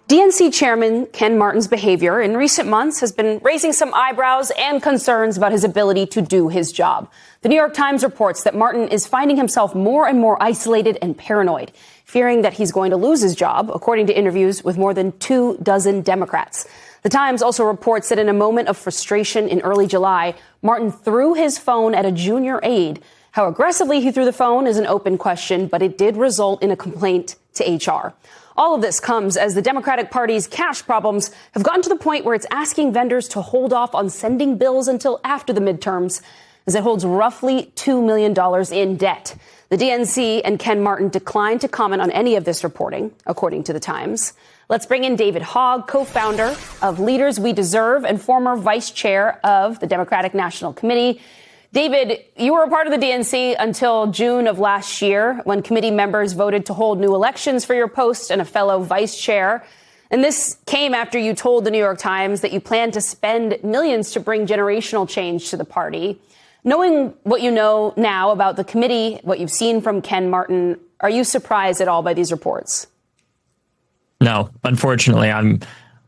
DNC Chairman Ken Martin's behavior in recent months has been raising some eyebrows and concerns about his ability to do his job. The New York Times reports that Martin is finding himself more and more isolated and paranoid, fearing that he's going to lose his job, according to interviews with more than 24 Democrats. The Times also reports that in a moment of frustration in early July, Martin threw his phone at a junior aide. How aggressively he threw the phone is an open question, but it did result in a complaint to HR. All of this comes as the Democratic Party's cash problems have gotten to the point where it's asking vendors to hold off on sending bills until after the midterms, as it holds roughly $2 million in debt. The DNC and Ken Martin declined to comment on any of this reporting, according to the Times. Let's bring in David Hogg, co-founder of Leaders We Deserve and former vice chair of the Democratic National Committee. David, you were a part of the DNC until June of last year, when committee members voted to hold new elections for your post and a fellow vice chair. And this came after you told the New York Times that you plan to spend millions to bring generational change to the party. Knowing what you know now about the committee, what you've seen from Ken Martin, are you surprised at all by these reports? No, unfortunately,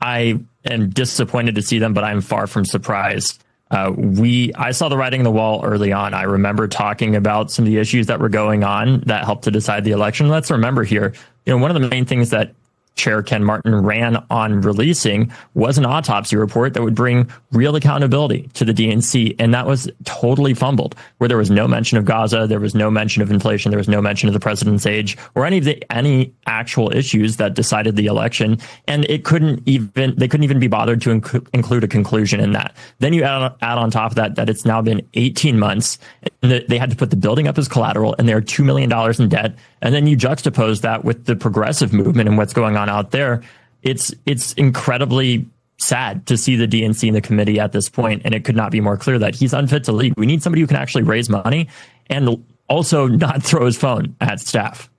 I am disappointed to see them, but I'm far from surprised. I saw the writing on the wall early on. I remember talking about some of the issues that were going on that helped to decide the election. Let's remember here, one of the main things that Chair Ken Martin ran on releasing was an autopsy report that would bring real accountability to the DNC. And that was totally fumbled, where there was no mention of Gaza, there was no mention of inflation, there was no mention of the president's age or any actual issues that decided the election. And they couldn't even be bothered to include a conclusion in that. Then you add on top of that it's now been 18 months and they had to put the building up as collateral and they're $2 million in debt. And then you juxtapose that with the progressive movement and what's going on out there. It's incredibly sad to see the DNC and the committee at this point, and it could not be more clear that he's unfit to lead. We need somebody who can actually raise money and also not throw his phone at staff.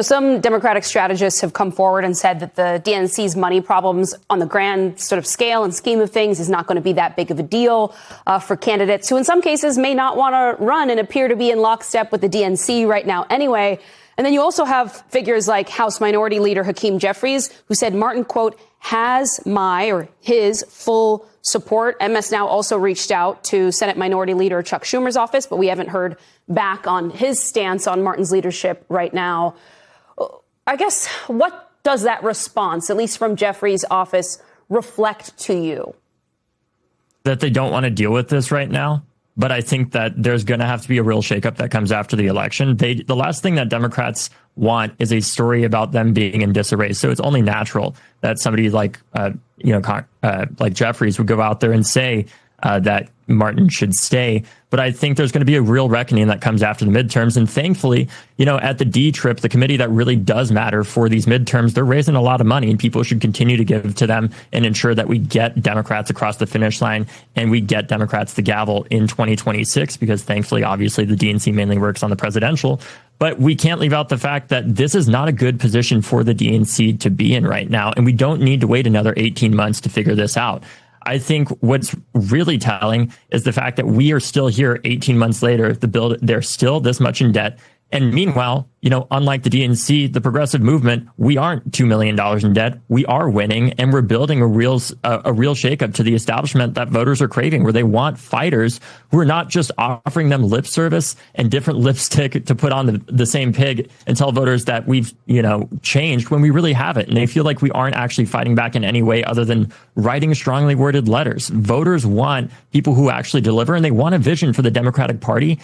Some Democratic strategists have come forward and said that the DNC's money problems on the grand sort of scale and scheme of things is not going to be that big of a deal for candidates who in some cases may not want to run and appear to be in lockstep with the DNC right now anyway. And then you also have figures like House Minority Leader Hakeem Jeffries, who said Martin, quote, has his full support. MS Now also reached out to Senate Minority Leader Chuck Schumer's office, but we haven't heard back on his stance on Martin's leadership right now. I guess, what does that response, at least from Jeffries' office, reflect to you? That they don't want to deal with this right now. But I think that there's going to have to be a real shakeup that comes after the election. The last thing that Democrats want is a story about them being in disarray. So it's only natural that somebody like Jeffries would go out there and say that Martin should stay. But I think there's going to be a real reckoning that comes after the midterms. And thankfully, at the D trip, the committee that really does matter for these midterms, they're raising a lot of money and people should continue to give to them and ensure that we get Democrats across the finish line and we get Democrats the gavel in 2026, because thankfully, obviously, the DNC mainly works on the presidential. But we can't leave out the fact that this is not a good position for the DNC to be in right now. And we don't need to wait another 18 months to figure this out. I think what's really telling is the fact that we are still here 18 months later. They're still this much in debt. And meanwhile, unlike the DNC, the progressive movement, we aren't $2 million in debt. We are winning, and we're building a real shakeup to the establishment that voters are craving, where they want fighters who are not just offering them lip service and different lipstick to put on the same pig and tell voters that we've, changed when we really haven't. And they feel like we aren't actually fighting back in any way other than writing strongly worded letters. Voters want people who actually deliver, and they want a vision for the Democratic Party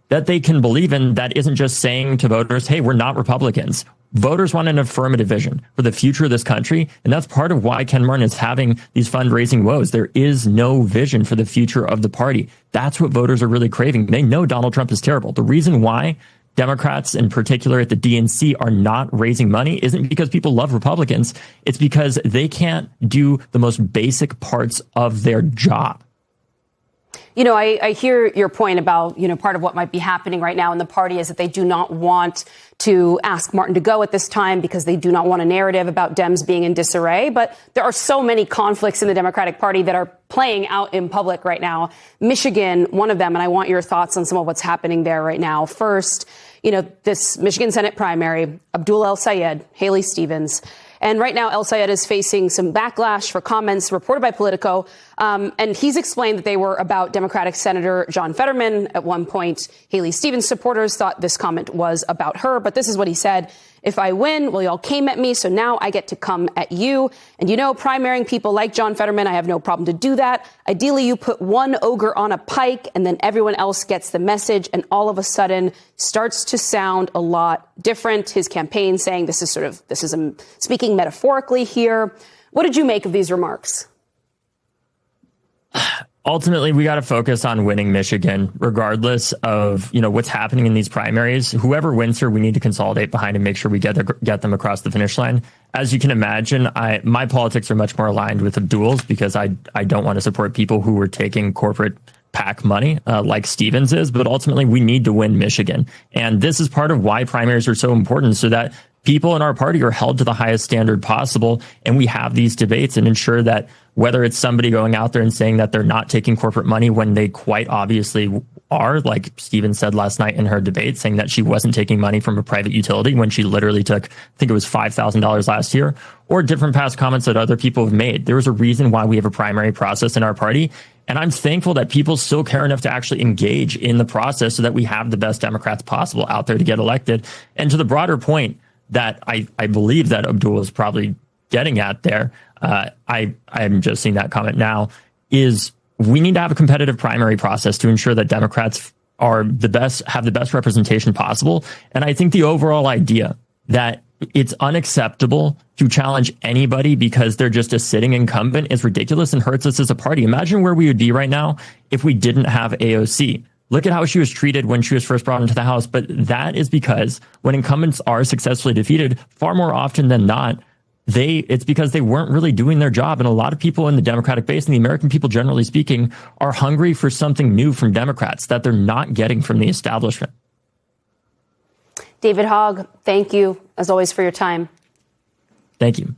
that they can believe in, that isn't just saying to voters, hey, we're not Republicans. Voters want an affirmative vision for the future of this country. And that's part of why Ken Martin is having these fundraising woes. There is no vision for the future of the party. That's what voters are really craving. They know Donald Trump is terrible. The reason why Democrats, in particular at the DNC, are not raising money isn't because people love Republicans. It's because they can't do the most basic parts of their job. I hear your point about, part of what might be happening right now in the party is that they do not want to ask Martin to go at this time because they do not want a narrative about Dems being in disarray. But there are so many conflicts in the Democratic Party that are playing out in public right now. Michigan, one of them, and I want your thoughts on some of what's happening there right now. First, this Michigan Senate primary, Abdul El Sayed, Haley Stevens. And right now, El Sayed is facing some backlash for comments reported by Politico. And he's explained that they were about Democratic Senator John Fetterman. At one point, Haley Stevens supporters thought this comment was about her. But this is what he said. If I win, well, y'all came at me, so now I get to come at you. And you know, primarying people like John Fetterman, I have no problem to do that. Ideally, you put one ogre on a pike, and then everyone else gets the message, and all of a sudden starts to sound a lot different. His campaign saying this is speaking metaphorically here. What did you make of these remarks? Ultimately, we got to focus on winning Michigan, regardless of, what's happening in these primaries. Whoever wins here, we need to consolidate behind and make sure we get them across the finish line. As you can imagine, my politics are much more aligned with Abdul's because I don't want to support people who are taking corporate PAC money like Stevens is. But ultimately, we need to win Michigan. And this is part of why primaries are so important, so that people in our party are held to the highest standard possible. And we have these debates and ensure that whether it's somebody going out there and saying that they're not taking corporate money when they quite obviously are, like Stevens said last night in her debate, saying that she wasn't taking money from a private utility when she literally took, I think it was $5,000 last year, or different past comments that other people have made. There was a reason why we have a primary process in our party. And I'm thankful that people still care enough to actually engage in the process so that we have the best Democrats possible out there to get elected. And to the broader point that I believe that Abdul is probably getting at there, I'm just seeing that comment now, is we need to have a competitive primary process to ensure that Democrats are have the best representation possible. And I think the overall idea that it's unacceptable to challenge anybody because they're just a sitting incumbent is ridiculous and hurts us as a party. Imagine where we would be right now if we didn't have AOC. Look at how she was treated when she was first brought into the House. But that is because when incumbents are successfully defeated, far more often than not, it's because they weren't really doing their job. And a lot of people in the Democratic base and the American people, generally speaking, are hungry for something new from Democrats that they're not getting from the establishment. David Hogg, thank you, as always, for your time. Thank you.